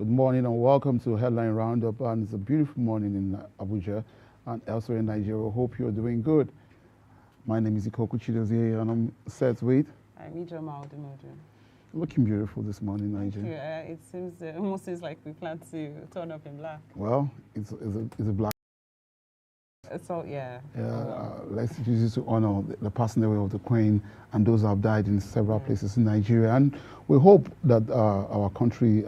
Good morning and welcome to Headline Roundup. And it's a beautiful morning in Abuja and elsewhere in Nigeria. Hope you're doing good. My name is Okoro and I'm set with. I'm Ijoma Odumodu. Looking beautiful this morning, Nigeria. Yeah, it seems almost seems like we plan to turn up in black. Well, it's a black. So yeah. Let's use it to honor the passing away of the Queen and those who have died in several places in Nigeria. And we hope that our country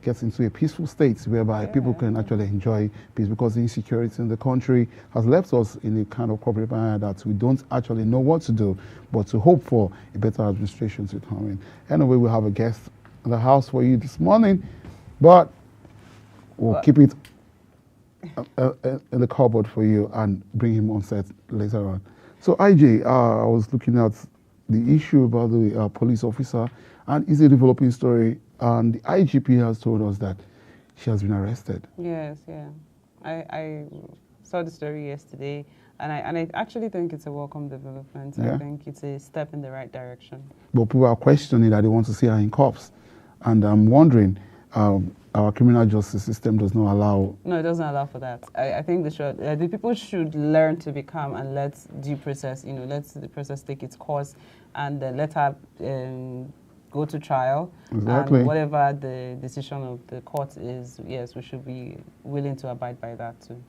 gets into a peaceful state whereby people can actually enjoy peace, because the insecurity in the country has left us in a kind of corporate manner that we don't actually know what to do, but to hope for a better administration to come in. Anyway, we have a guest in the house for you this morning, but we'll keep it in the cupboard for you and bring him on set later on. So IJ, I was looking at the issue about the police officer, and it's a developing story, and the IGP has told us that she has been arrested. Yes, yeah. I saw the story yesterday, and I actually think it's a welcome development. Yeah. I think it's a step in the right direction. But people are questioning that they want to see her in cuffs, and I'm wondering, our criminal justice system does not allow. No, it doesn't allow for that. I think the people should learn to be calm and let due process, let the process take its course, and let her go to trial. Exactly. And whatever the decision of the court is, yes, we should be willing to abide by that too.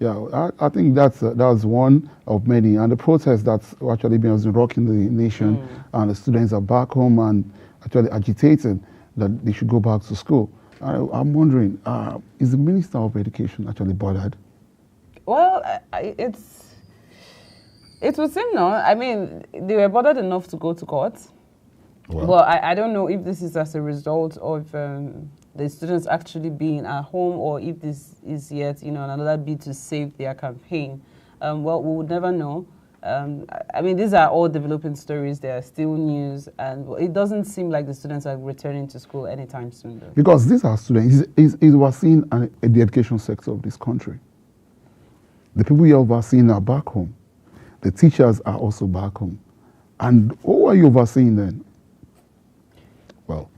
Yeah, I think that's one of many, and the protest that's actually been rocking the nation, and the students are back home and actually agitating that they should go back to school. I'm wondering, is the Minister of Education actually bothered? Well, it would seem no. I mean, they were bothered enough to go to court. Well, I don't know if this is as a result of the students actually being at home, or if this is yet, another bid to save their campaign. Well, we would never know. I mean, these are all developing stories. They are still news, and it doesn't seem like the students are returning to school anytime soon, though. Because these are students. Is overseeing the education sector of this country. The people you're overseeing are back home. The teachers are also back home. And who are you overseeing then? Well,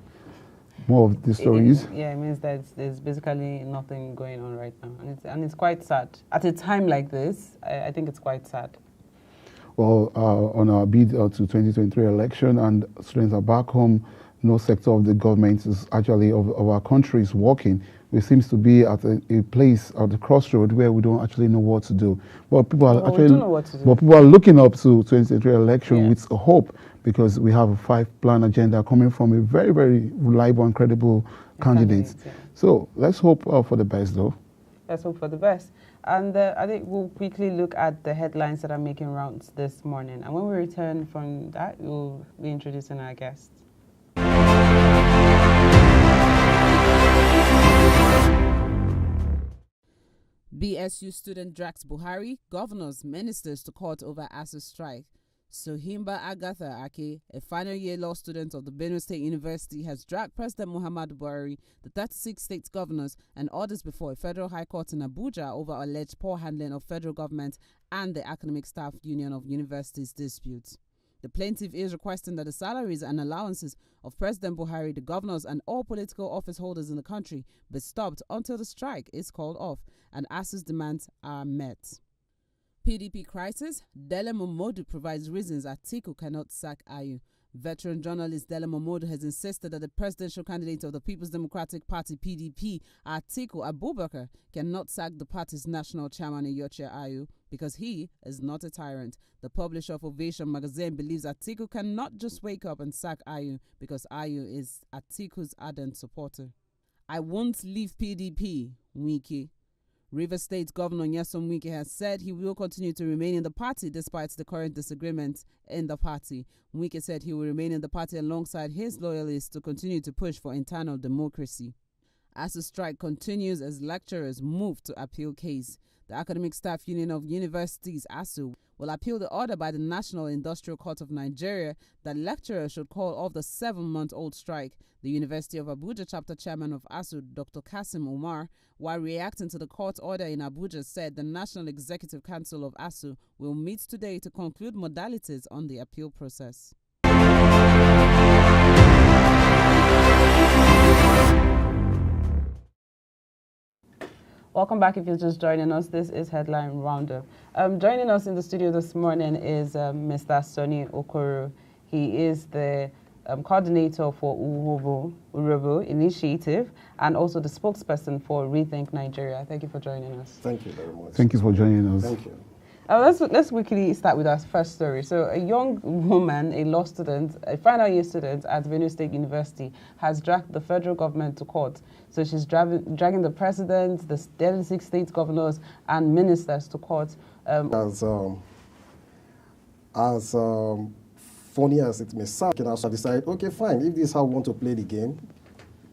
more of the stories. It means that there's basically nothing going on right now, and it's quite sad. At a time like this, I think it's quite sad. Well, on our bid to 2023 election, and students are back home, no sector of the government is actually of our country is working. We seems to be at a place at the crossroad where we don't actually know what to do. Well, people are we do know what to do. But people are looking up to 2023 election with a hope, because we have a 5-plan agenda coming from a very, very reliable and credible candidate. Yeah. So let's hope for the best, though. Let's hope for the best. And I think we'll quickly look at the headlines that are making rounds this morning. And when we return from that, we'll be introducing our guests. BSU student drags Buhari, governors, ministers to court over ASU strike. Sohimba Agatha Ake, a final-year law student of the Benue State University, has dragged President Muhammadu Buhari, the 36 state governors, and others before a federal high court in Abuja over alleged poor handling of federal government and the Academic Staff Union of Universities dispute. The plaintiff is requesting that the salaries and allowances of President Buhari, the governors, and all political office holders in the country be stopped until the strike is called off and ASU's demands are met. PDP crisis, Dele Momodu provides reasons Atiku cannot sack Ayu. Veteran journalist Dele Momodu has insisted that the presidential candidate of the People's Democratic Party (PDP), Atiku Abubakar, cannot sack the party's national chairman Iyorchia Ayu because he is not a tyrant. The publisher of Ovation magazine believes Atiku cannot just wake up and sack Ayu because Ayu is Atiku's ardent supporter. I won't leave PDP, Wike. Rivers State Governor Nyesom Wike has said he will continue to remain in the party despite the current disagreements in the party. Wike said he will remain in the party alongside his loyalists to continue to push for internal democracy. ASU strike continues as lecturers move to appeal case. The Academic Staff Union of Universities, ASU, will appeal the order by the National Industrial Court of Nigeria that lecturers should call off the 7-month-old strike. The University of Abuja chapter chairman of ASU, Dr. Kasim Umar, while reacting to the court order in Abuja, said the National Executive Council of ASU will meet today to conclude modalities on the appeal process. Welcome back if you're just joining us. This is Headline Roundup. Joining us in the studio this morning is Mr. Sonny Okoro. He is the coordinator for Urobo Initiative and also the spokesperson for Rethink Nigeria. Thank you for joining us. Thank you very much. Thank you for joining us. Thank you. Let's quickly start with our first story. So a young woman, a law student, a final year student at Benue State University has dragged the federal government to court. So she's dragging the president, the 36 state governors and ministers to court. As funny as it may sound, we can also decide, okay, fine, if this is how we want to play the game,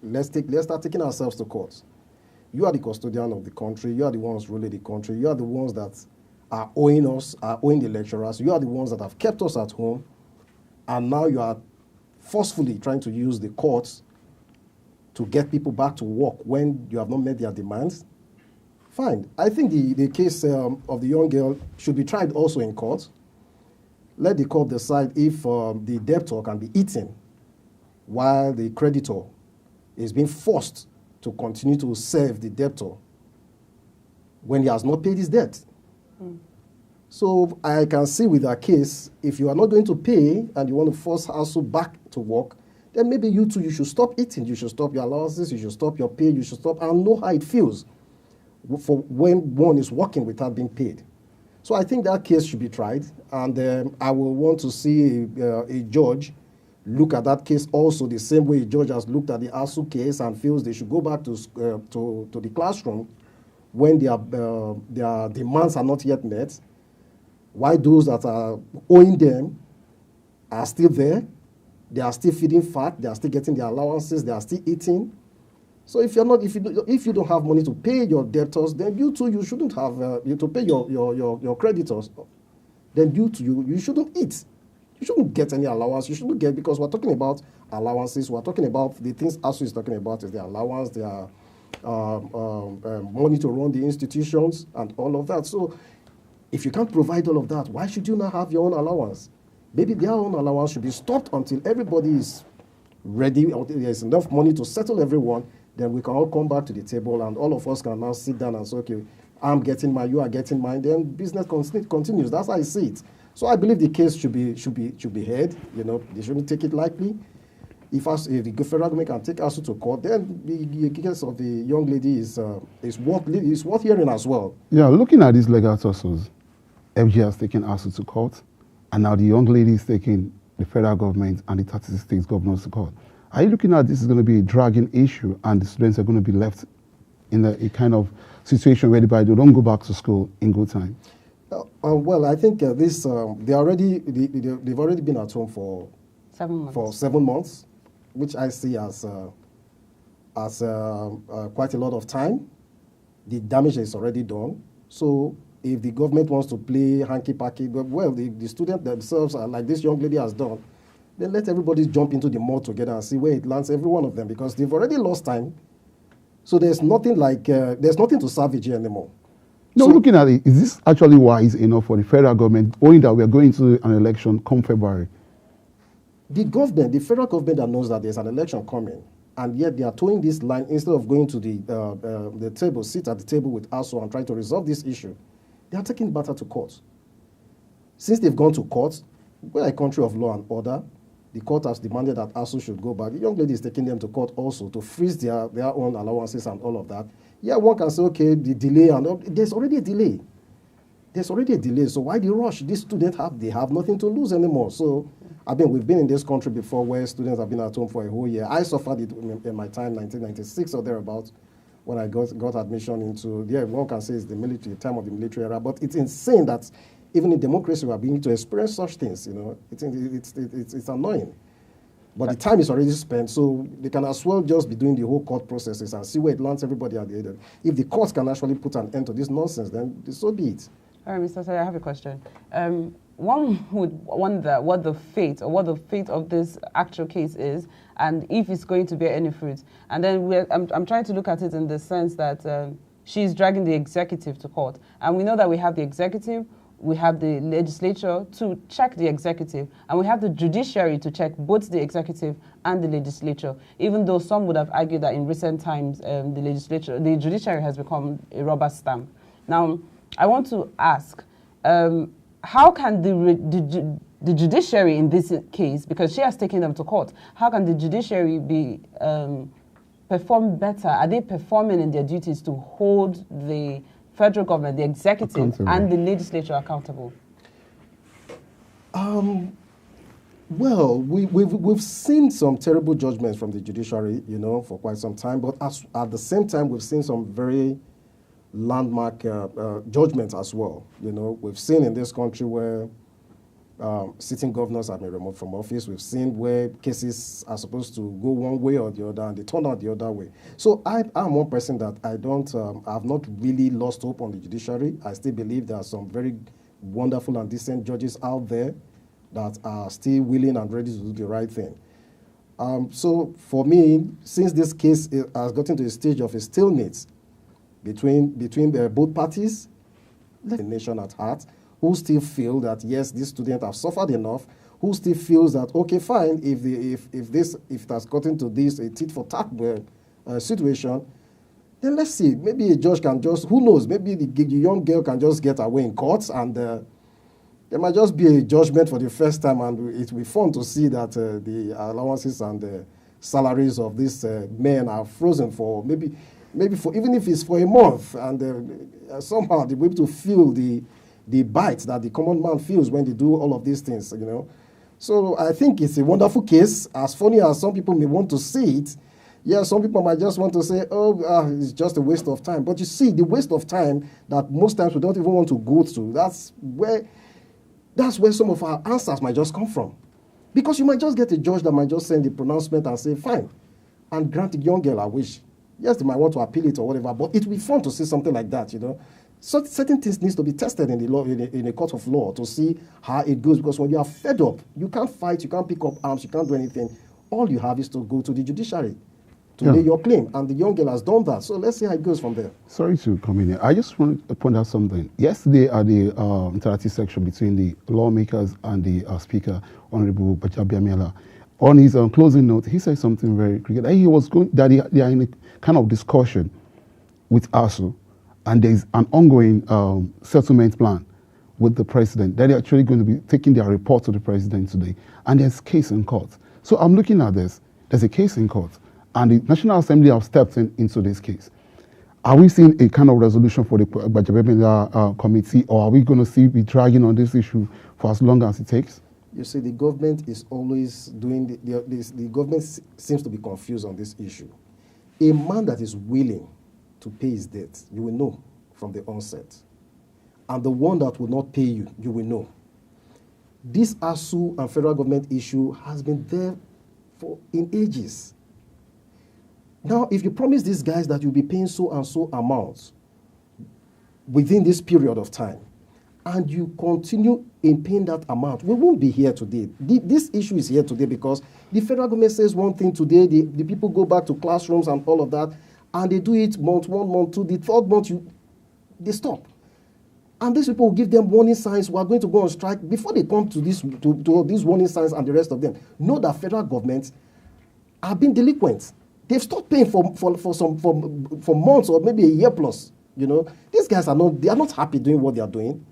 let's start taking ourselves to court. You are the custodian of the country, you are the ones ruling the country, you are the ones that are owing us, are owing the lecturers, you are the ones that have kept us at home, and now you are forcefully trying to use the courts to get people back to work when you have not met their demands. Fine. I think the case of the young girl should be tried also in court. Let the court decide if the debtor can be eaten while the creditor is being forced to continue to serve the debtor when he has not paid his debt. So I can see with that case, if you are not going to pay and you want to force household back to work, then maybe you too, you should stop eating, you should stop your allowances, you should stop your pay, you should stop and know how it feels for when one is working without being paid. So I think that case should be tried, and I will want to see a judge look at that case also the same way a judge has looked at the ASU case and feels they should go back to the classroom when their demands are not yet met, why those that are owing them are still there, they are still feeding fat, they are still getting their allowances, they are still eating. So if you don't have money to pay your debtors, then you too, you shouldn't have to pay your creditors. Then you shouldn't eat. You shouldn't get any allowance. You shouldn't get, because we're talking about allowances. We're talking about the things ASU is talking about is their allowance, their money to run the institutions and all of that. So if you can't provide all of that, why should you not have your own allowance? Maybe their own allowance should be stopped until everybody is ready, or there's enough money to settle everyone. Then we can all come back to the table and all of us can now sit down and say, okay, I'm getting mine, you are getting mine. Then business continues. That's how I see it. So I believe the case should be heard. You know, they shouldn't take it lightly. If the federal government can take ASU to court, then the case of the young lady is worth hearing as well. Yeah, looking at these legal tussles, FG has taken ASU to court, and now the young lady is taking the federal government and the 36 states governors to court. Are you looking at this is going to be a dragging issue and the students are going to be left in a kind of situation whereby they don't go back to school in good time? Well, I think they've already been at home for 7 months, which I see as quite a lot of time. The damage is already done. So if the government wants to play hanky-panky, well, the students themselves, are like this young lady has done, then let everybody jump into the mud together and see where it lands, every one of them, because they've already lost time. So there's nothing to salvage here anymore. No, so, looking at it, is this actually wise enough for the federal government, knowing that we are going to an election come February? The federal government that knows that there's an election coming, and yet they are towing this line instead of going to the table, sit at the table with ASU and try to resolve this issue. They are taking the matter to court. Since they've gone to court, we're a country of law and order. The court has demanded that ASU should go back. The young lady is taking them to court also to freeze their own allowances and all of that. Yeah, one can say, okay, the delay, and all, there's already a delay. There's already a delay. So why the rush? These students have nothing to lose anymore. So, I mean, we've been in this country before where students have been at home for a whole year. I suffered it in my time, 1996 or thereabouts, when I got admission into, yeah, one can say it's the military, the time of the military era. But it's insane that even in democracy, we are beginning to experience such things, you know. It's annoying. But the time is already spent, so they can as well just be doing the whole court processes and see where it lands everybody at the end. If the courts can actually put an end to this nonsense, then so be it. All right, Mr. Say, I have a question. One would wonder what the fate of this actual case is, and if it's going to bear any fruit. And then I'm trying to look at it in the sense that she's dragging the executive to court, and we know that we have the executive, we have the legislature to check the executive, and we have the judiciary to check both the executive and the legislature, even though some would have argued that in recent times the judiciary has become a rubber stamp. Now, I want to ask, how can the judiciary in this case, because she has taken them to court, how can the judiciary be perform better? Are they performing in their duties to hold the federal government, the executive, and the legislature accountable? Well, we've seen some terrible judgments from the judiciary, for quite some time. But at the same time, we've seen some very landmark judgments as well. We've seen in this country where sitting governors have been removed from office. We've seen where cases are supposed to go one way or the other, and they turn out the other way. So I'm one person that I've not really lost hope on the judiciary. I still believe there are some very wonderful and decent judges out there that are still willing and ready to do the right thing. So for me, since this case has gotten to a stage of a stalemate between both parties, the nation at heart, who still feel that, yes, these students have suffered enough, who still feels that, okay, fine, if it has gotten to this, a tit-for-tat situation, then let's see, maybe a judge can just, who knows, maybe the young girl can just get away in courts, and there might just be a judgment for the first time, and it will be fun to see that the allowances and the salaries of these men are frozen for maybe for, even if it's for a month, and somehow they'll be able to feel the bite that the common man feels when they do all of these things, So I think it's a wonderful case. As funny as some people may want to see it, yeah, some people might just want to say, it's just a waste of time. But you see, the waste of time that most times we don't even want to go through, that's where some of our answers might just come from. Because you might just get a judge that might just send the pronouncement and say, fine, and grant the young girl a wish. Yes, they might want to appeal it or whatever, but it will be fun to see something like that, So certain things needs to be tested in the law, in a court of law, to see how it goes. Because when you are fed up, you can't fight, you can't pick up arms, you can't do anything. All you have is to go to the judiciary to lay your claim, and the young girl has done that. So let's see how it goes from there. Sorry to come in here. I just want to point out something. Yesterday at the interactive section between the lawmakers and the Speaker, Honorable Bajabiamila, on his closing note, he said something very critical. He was they are in a kind of discussion with ASU, and there's an ongoing settlement plan with the president. They're actually going to be taking their report to the president today, and there's a case in court. So I'm looking at this. There's a case in court, and the National Assembly have stepped into this case. Are we seeing a kind of resolution for the Bajabemila committee, or are we going to be dragging on this issue for as long as it takes? You see, the government is always doing the government seems to be confused on this issue. A man that is willing to pay his debt, you will know from the onset. And the one that will not pay you, you will know. This ASU and federal government issue has been there in ages. Now, if you promise these guys that you'll be paying so and so amounts within this period of time, and you continue in paying that amount, we won't be here today. This issue is here today because the federal government says one thing today, the people go back to classrooms and all of that, and they do it month one, month two, the third month, they stop. And these people will give them warning signs, we are going to go on strike. Before they come to these warning signs and the rest of them, know that federal governments have been delinquent. They've stopped paying for months or maybe a year plus. These guys are not happy doing what they are doing.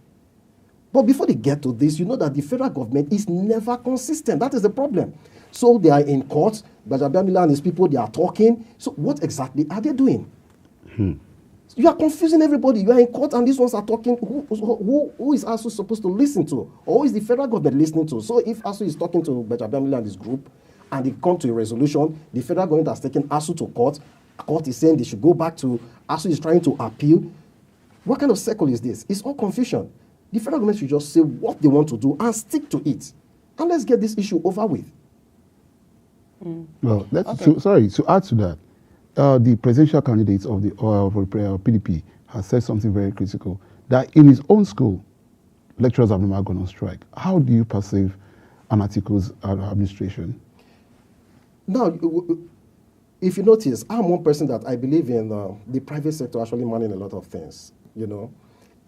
But before they get to this, you know that the federal government is never consistent. That is the problem. So they are in court. Bajabiamila and his people, they are talking. So what exactly are they doing? You are confusing everybody. You are in court and these ones are talking. Who is ASU supposed to listen to? Or who is the federal government listening to? So if ASU is talking to Bajabiamila and his group and they come to a resolution, the federal government has taken ASU to court. Court is saying they should go back to, ASU is trying to appeal. What kind of circle is this? It's all confusion. The federal government should just say what they want to do and stick to it. And let's get this issue over with. Well, to add to that, the presidential candidate of the PDP has said something very critical, that in his own school, lecturers have never gone on strike. How do you perceive an Atiku's administration? Now, if you notice, I'm one person that I believe in the private sector actually managing a lot of things,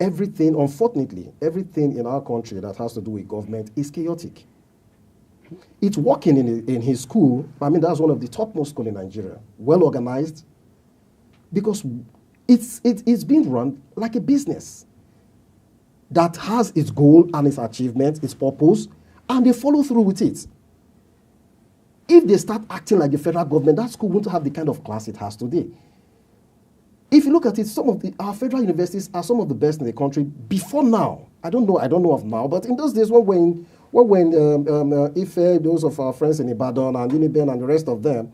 everything, unfortunately, everything in our country that has to do with government is chaotic. It's working in his school. I mean, that's one of the topmost schools in Nigeria. Well organized, because it's being run like a business that has its goal and its achievement, its purpose, and they follow through with it. If they start acting like the federal government, that school won't have the kind of class it has today. If you look at it, our federal universities are some of the best in the country before now. I don't know of now, but in those days when Ife, those of our friends in Ibadan and Uniben and the rest of them,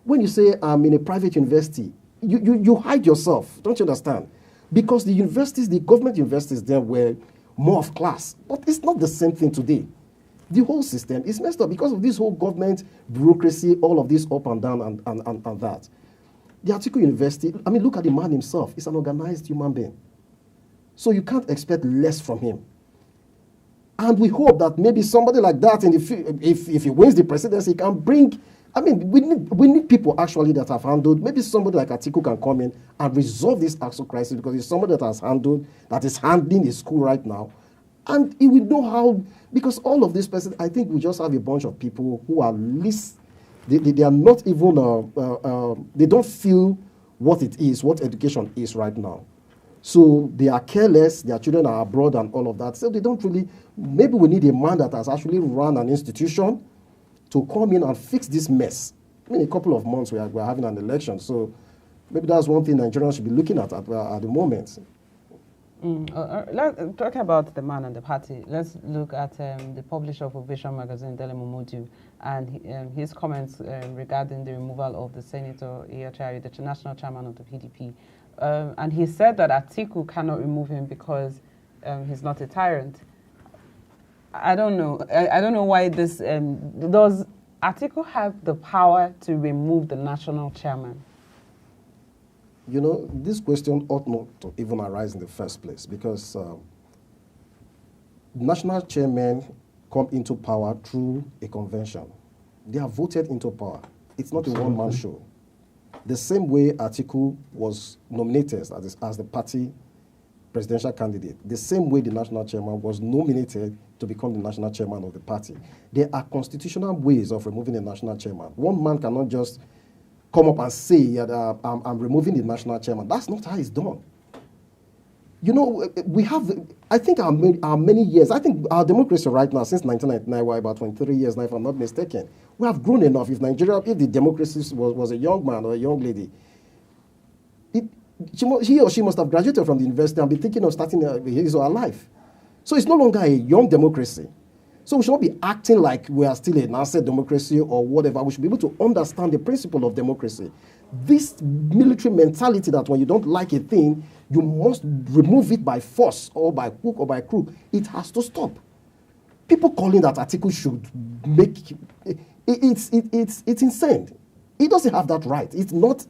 when you say I'm in a private university, you hide yourself, don't you understand? Because the government universities there were more of class, but it's not the same thing today. The whole system is messed up because of this whole government bureaucracy, all of this up and down and that. The Atiku University, I mean, look at the man himself. He's an organized human being. So you can't expect less from him. And we hope that maybe somebody like that, if he wins the presidency, can bring, I mean, we need people actually that have handled, maybe somebody like Atiku can come in and resolve this actual crisis, because he's somebody that is handling his school right now. And he will know how, because all of this person, I think we just have a bunch of people who are least, they are not even, they don't feel what it is, what education is right now. So they are careless, their children are abroad and all of that. So they don't really, maybe we need a man that has actually run an institution to come in and fix this mess. I mean, a couple of months we're having an election, so maybe that's one thing Nigerians should be looking at the moment. Let's talk about the man and the party. Let's look at the publisher of Ovation magazine, Dele Momodu, and his comments regarding the removal of the Senator Iyachari, the national chairman of the PDP. And he said that Atiku cannot remove him because he's not a tyrant. I don't know. I don't know why this... does Atiku have the power to remove the national chairman? You know, this question ought not to even arise in the first place, because national chairmen come into power through a convention. They are voted into power. It's not a one-man show. The same way Atiku was nominated as the party presidential candidate, the same way the national chairman was nominated to become the national chairman of the party. There are constitutional ways of removing a national chairman. One man cannot just come up and say that I'm removing the national chairman. That's not how it's done. You know, we have, I think our many years, I think our democracy right now, since 1999, we're about 23 years now, if I'm not mistaken, we have grown enough. If the democracy was a young man or a young lady, he or she must have graduated from the university and be thinking of starting his or her life. So it's no longer a young democracy. So we should not be acting like we are still an asset democracy or whatever. We should be able to understand the principle of democracy. This military mentality that when you don't like a thing, you must remove it by force or by hook or by crook. It has to stop. People calling that Atiku should make it's insane. He doesn't have that right. It's not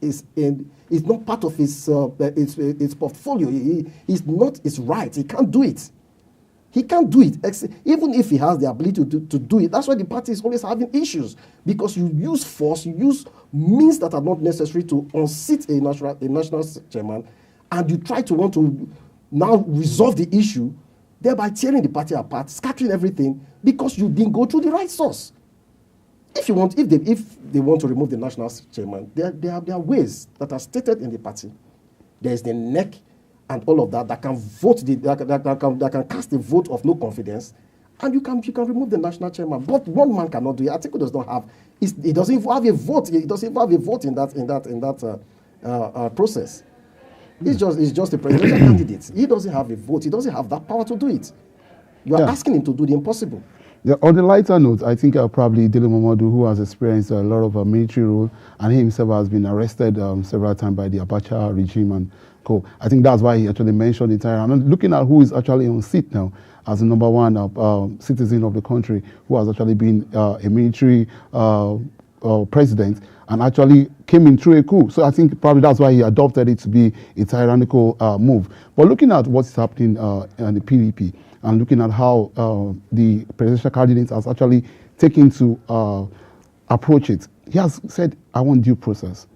part of his portfolio. It's not his right. He can't do it. He can't do it, even if he has the ability to do it. That's why the party is always having issues, because you use force, you use means that are not necessary to unseat a national chairman, and you try to want to now resolve the issue, thereby tearing the party apart, scattering everything, because you didn't go through the right source. If they want to remove the national chairman, there are ways that are stated in the party. There is the NEC and all of that can vote that can cast a vote of no confidence, and you can remove the national chairman. But one man cannot do it. Atiku does not have. He doesn't even have a vote. He doesn't even have a vote in that process. He's just a presidential candidate. He doesn't have a vote. He doesn't have that power to do it. You are asking him to do the impossible. Yeah, on the lighter note, I think probably Dele Momodu, who has experienced a lot of military role, and he himself has been arrested several times by the Abacha regime and co. I think that's why he actually mentioned the tyrant. And looking at who is actually on seat now as the number one citizen of the country, who has actually been a military president and actually came in through a coup. So I think probably that's why he adopted it to be a tyrannical move. But looking at what's happening in the PDP, and looking at how the presidential candidate has actually taken to approach it, he has said, I want due process.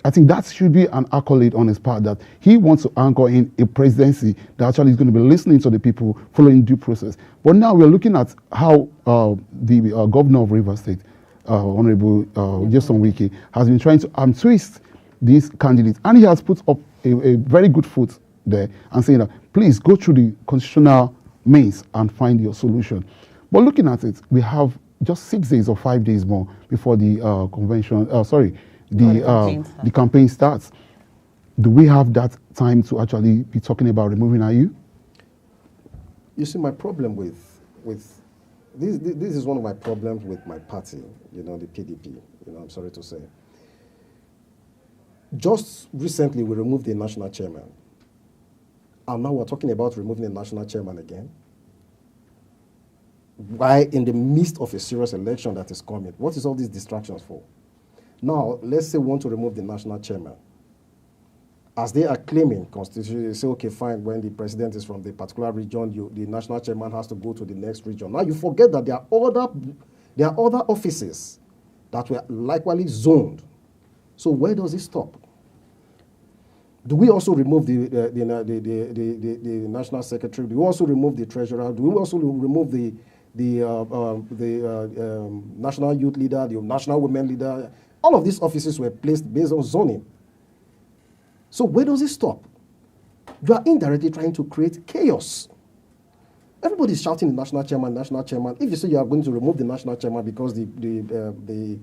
I think that should be an accolade on his part, that he wants to anchor in a presidency that actually is going to be listening to the people, following due process. But now we're looking at how the governor of Rivers State, Honorable Jason Wike, has been trying to twist these candidates, and he has put up a very good foot there and saying that please go through the constitutional means and find your solution. But looking at it, we have just 6 days or 5 days more before the the campaign starts. Do we have that time to actually be talking about removing IU? You see, my problem with this is one of my problems with my party, the PDP, I'm sorry to say. Just recently, we removed the national chairman. And now we're talking about removing the national chairman again. Why, in the midst of a serious election that is coming? What is all these distractions for? Now, let's say we want to remove the national chairman. As they are claiming, constitutionally, they say, okay, fine, when the president is from the particular region, the national chairman has to go to the next region. Now, you forget that there are other offices that were likewise zoned. So where does it stop? Do we also remove the national secretary? Do we also remove the treasurer? Do we also remove the national youth leader, the national women leader? All of these offices were placed based on zoning. So where does it stop? You are indirectly trying to create chaos. Everybody is shouting the national chairman, national chairman. If you say you are going to remove the national chairman because the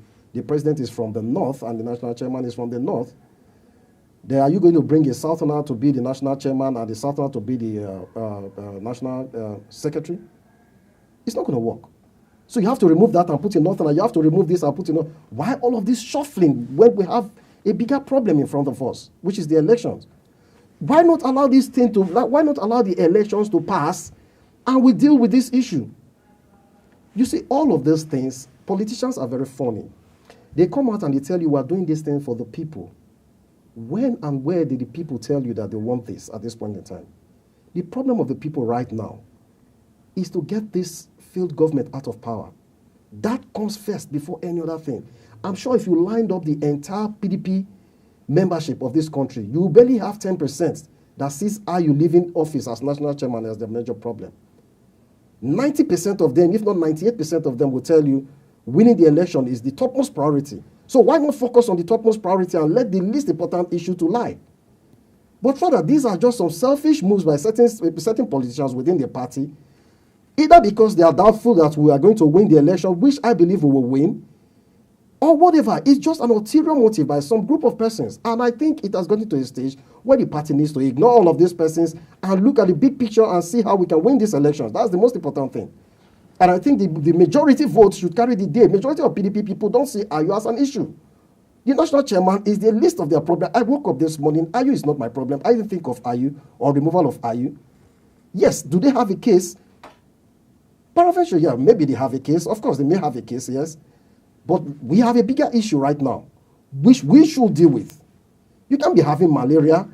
president is from the north and the national chairman is from the north, then are you going to bring a southerner to be the national chairman and the southerner to be the national secretary? It's not going to work. So you have to remove that and put in northerner. You have to remove this and put in. Why all of this shuffling when we have a bigger problem in front of us, which is the elections? Why not allow this thing to? Why not allow the elections to pass, and we deal with this issue? You see, all of these things, politicians are very funny. They come out and they tell you we are doing this thing for the people. When and where did the people tell you that they want this at this point in time? The problem of the people right now is to get this failed government out of power. That comes first before any other thing. I'm sure if you lined up the entire PDP membership of this country, you barely have 10% that sees how you leave in office as national chairman as the major problem. 90% of them, if not 98% of them, will tell you winning the election is the topmost priority. So why not focus on the topmost priority and let the least important issue to lie? But rather, these are just some selfish moves by certain politicians within the party, either because they are doubtful that we are going to win the election, which I believe we will win, or whatever. It's just an ulterior motive by some group of persons. And I think it has gotten to a stage where the party needs to ignore all of these persons and look at the big picture and see how we can win these elections. That's the most important thing. And I think the majority votes should carry the day. Majority of PDP people don't see IU as an issue. The national chairman is the least of their problem. I woke up this morning, IU is not my problem. I didn't think of IU or removal of IU. Yes, do they have a case? Paraventure, yeah, maybe they have a case. Of course, they may have a case, yes. But we have a bigger issue right now, which we should deal with. You can't be having malaria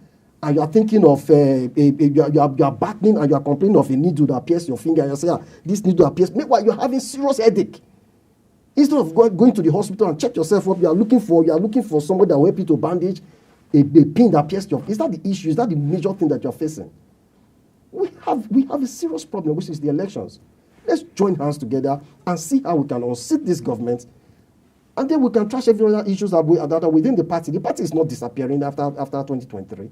and you are thinking of, you are battling and you are complaining of a needle that pierces your finger. And you say, this needle that pierces. Meanwhile, you are having serious headache. Instead of going to the hospital and check yourself up, you are looking for somebody that will help you to bandage a pin that pierces your. Is that the issue? Is that the major thing that you are facing? We have a serious problem, which is the elections. Let's join hands together and see how we can unseat this government, and then we can trash every other issues that are within the party. The party is not disappearing after 2023.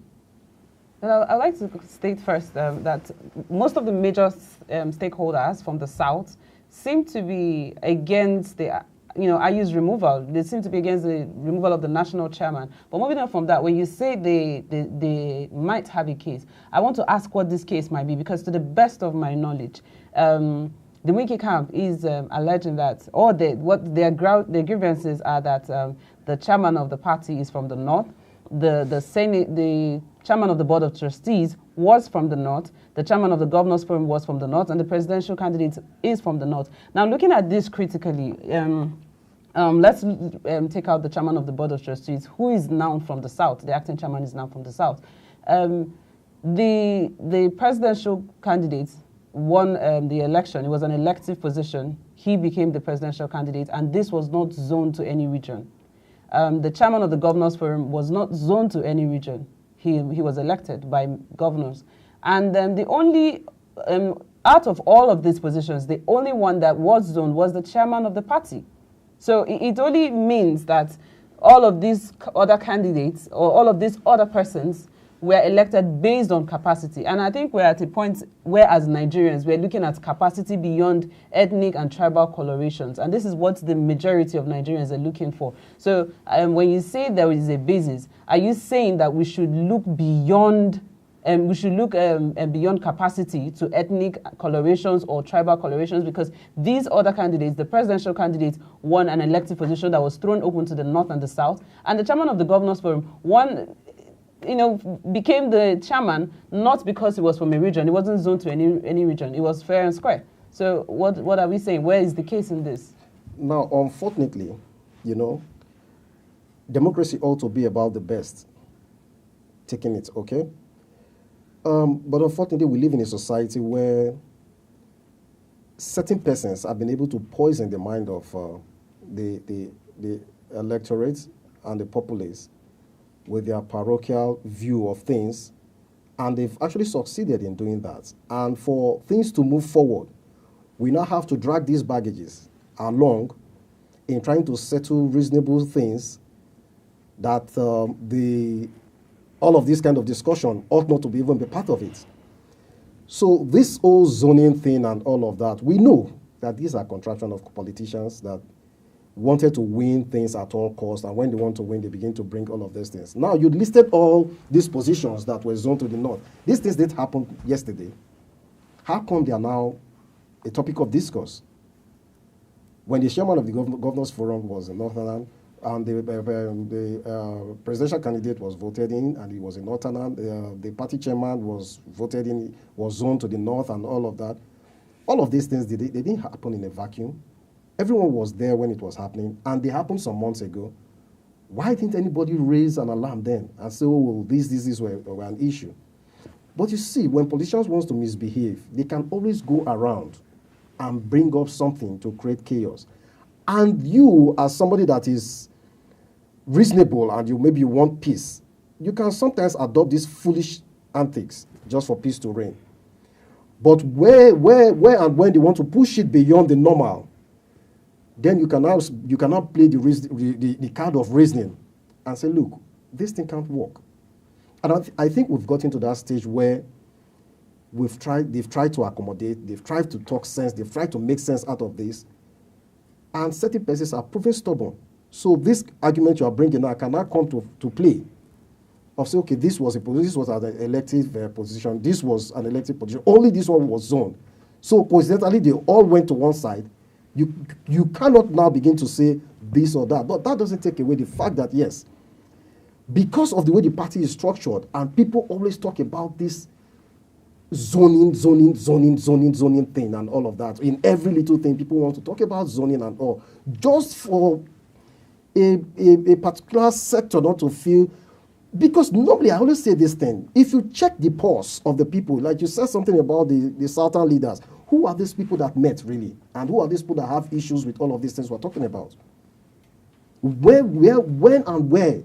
Well, I'd like to state first that most of the major stakeholders from the South seem to be against the, IU's removal. They seem to be against the removal of the national chairman. But moving on from that, when you say they might have a case, I want to ask what this case might be, because to the best of my knowledge, the Wike camp is alleging that, or what their grievances are that the chairman of the party is from the north, the chairman of the board of trustees was from the north, the chairman of the governor's forum was from the north, and the presidential candidate is from the north. Now, looking at this critically, let's take out the chairman of the board of trustees, who is now from the south. The acting chairman is now from the south. The presidential candidate won the election. It was an elective position. He became the presidential candidate, and this was not zoned to any region. the chairman of the Governors Forum was not zoned to any region. He was elected by governors. And the only, out of all of these positions, the only one that was zoned was the chairman of the party. So it only means that all of these other candidates or all of these other persons were elected based on capacity. And I think we're at a point where, as Nigerians, we're looking at capacity beyond ethnic and tribal colorations. And this is what the majority of Nigerians are looking for. So when you say there is a basis, are you saying that we should look beyond beyond capacity to ethnic colorations or tribal colorations? Because these other candidates, the presidential candidates, won an elected position that was thrown open to the north and the south. And the chairman of the Governors Forum became the chairman not because he was from a region. He wasn't zoned to any region. It was fair and square. So what are we saying? Where is the case in this? Now, unfortunately, democracy ought to be about the best. Taking it, okay? But unfortunately, we live in a society where certain persons have been able to poison the mind of the electorate and the populace with their parochial view of things, and they've actually succeeded in doing that. And for things to move forward, we now have to drag these baggages along in trying to settle reasonable things that all of this kind of discussion ought not to be even be part of it. So this whole zoning thing and all of that, we know that these are contraction of politicians that wanted to win things at all costs, and when they want to win, they begin to bring all of these things. Now, you listed all these positions that were zoned to the north. These things didn't happen yesterday. How come they are now a topic of discourse? When the chairman of the Governors Forum was in Northern, and the presidential candidate was voted in, and he was in Northern, the party chairman was voted in, was zoned to the north, and all of that. All of these things, they didn't happen in a vacuum. Everyone was there when it was happening, and they happened some months ago. Why didn't anybody raise an alarm then and say, oh, these were an issue? But you see, when politicians want to misbehave, they can always go around and bring up something to create chaos. And you, as somebody that is reasonable and maybe you want peace, you can sometimes adopt these foolish antics just for peace to reign. But where and when they want to push it beyond the normal, then you can now play the card of reasoning and say, look, this thing can't work. And I think we've gotten to that stage where they've tried to accommodate, they've tried to talk sense, they've tried to make sense out of this, and certain persons are proving stubborn. So this argument you are bringing now cannot come to play. Of say, okay, this was an elective position, this was an elective position, only this one was zoned. So coincidentally, they all went to one side. You cannot now begin to say this or that. But that doesn't take away the fact that, yes, because of the way the party is structured, and people always talk about this zoning thing and all of that. In every little thing, people want to talk about zoning and all. Just for a particular sector not to feel. Because normally, I always say this thing. If you check the pulse of the people, like you said something about the Southern leaders, who are these people that met, really? And who are these people that have issues with all of these things we're talking about? When and where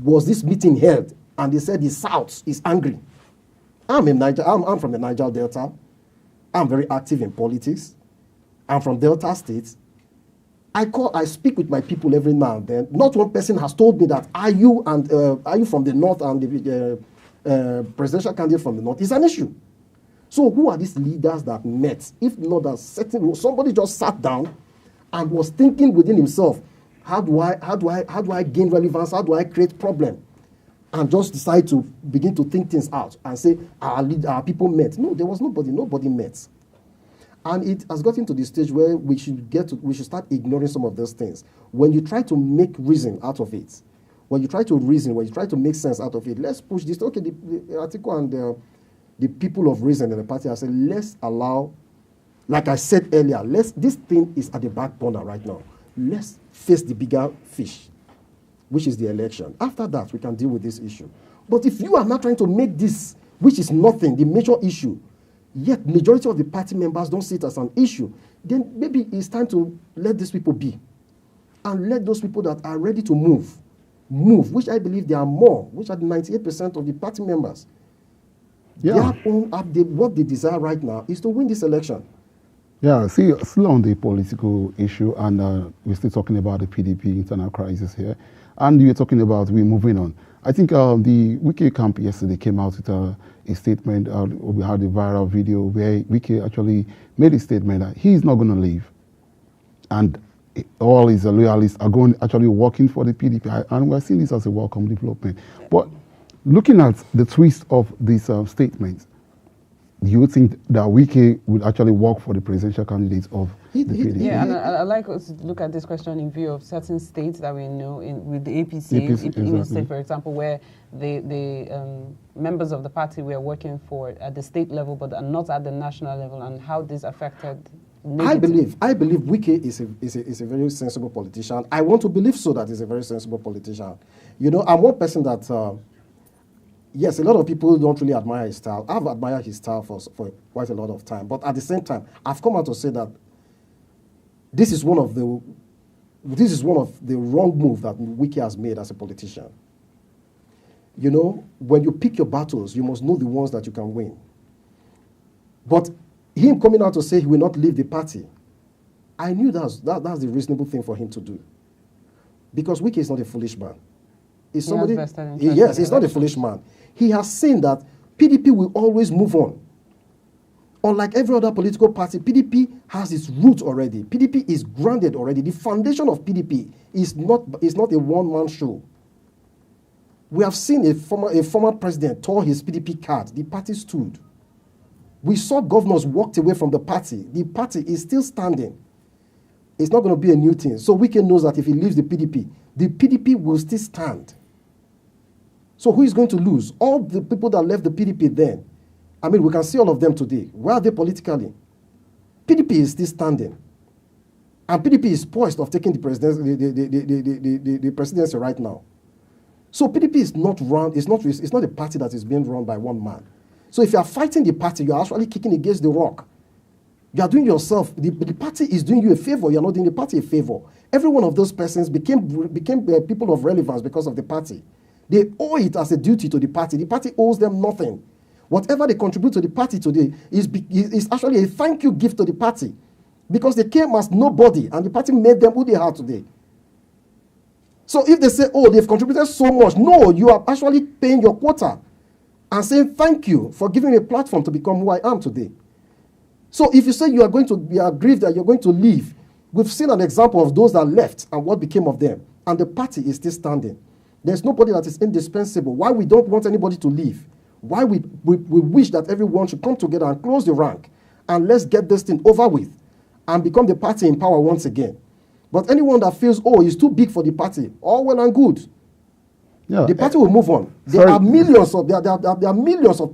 was this meeting held? And they said the South is angry. I'm from the Niger Delta. I'm very active in politics. I'm from Delta State. I speak with my people every now and then. Not one person has told me that, are you from the North and the presidential candidate from the North? It's an issue. So who are these leaders that met? If not that somebody just sat down and was thinking within himself, how do I gain relevance? How do I create problem? And just decide to begin to think things out and say, our people met. No, there was nobody met. And it has gotten to the stage where we should start ignoring some of those things. When you try to make reason out of it, when you try to make sense out of it, let's push this. Okay, the Atiku and the people of reason in the party, I said, let's allow, like I said earlier, this thing is at the back burner right now. Let's face the bigger fish, which is the election. After that, we can deal with this issue. But if you are not trying to make this, which is nothing, the major issue, yet majority of the party members don't see it as an issue, then maybe it's time to let these people be. and let those people that are ready to move, which I believe there are more, which are the 98% of the party members. Yeah. What they desire right now is to win this election. Yeah, see, still on the political issue, and we're still talking about the PDP internal crisis here, and you're talking about we're moving on. I think the Wike camp yesterday came out with a statement. We had a viral video where Wike actually made a statement that he's not going to leave, and all his loyalists are going actually working for the PDP, and we're seeing this as a welcome development. But looking at the twist of this statement, do you think that Wike would actually work for the presidential candidates of the PDP? Yeah, and I like us to look at this question in view of certain states that we know with the APC exactly. state, for example, where the members of the party were working for at the state level but are not at the national level, and how this affected. I believe Wike is a very sensible politician. I want to believe so that he's a very sensible politician. You know, I'm one person that. Yes, a lot of people don't really admire his style. I've admired his style for quite a lot of time. But at the same time, I've come out to say that this is one of the wrong moves that Wike has made as a politician. You know, when you pick your battles, you must know the ones that you can win. But him coming out to say he will not leave the party, I knew that's the reasonable thing for him to do. Because Wike is not a foolish man. He's somebody. Yes, he's not a foolish man. He has seen that PDP will always move on. Unlike every other political party, PDP has its roots already. PDP is grounded already. The foundation of PDP is not a one-man show. We have seen a former president tore his PDP card. The party stood. We saw governors walked away from the party. The party is still standing. It's not going to be a new thing. So Wike knows that if he leaves the PDP will still stand. So who is going to lose? All the people that left the PDP then. I mean, we can see all of them today. Where are they politically? PDP is still standing. And PDP is poised of taking the presidency right now. So PDP is not run, it's not a party that is being run by one man. So if you are fighting the party, you are actually kicking against the rock. You are doing yourself, the party is doing you a favor, you are not doing the party a favor. Every one of those persons became people of relevance because of the party. They owe it as a duty to the party. The party owes them nothing. Whatever they contribute to the party today is actually a thank you gift to the party, because they came as nobody and the party made them who they are today. So if they say, oh, they've contributed so much, no, you are actually paying your quota and saying thank you for giving me a platform to become who I am today. So if you say you are going to be aggrieved that you're going to leave, we've seen an example of those that left and what became of them, and the party is still standing. There's nobody that is indispensable. Why we don't want anybody to leave? Why we wish that everyone should come together and close the rank, and let's get this thing over with and become the party in power once again. But anyone that feels, oh, it's too big for the party, all well and good. Yeah, the party will move on. There are millions of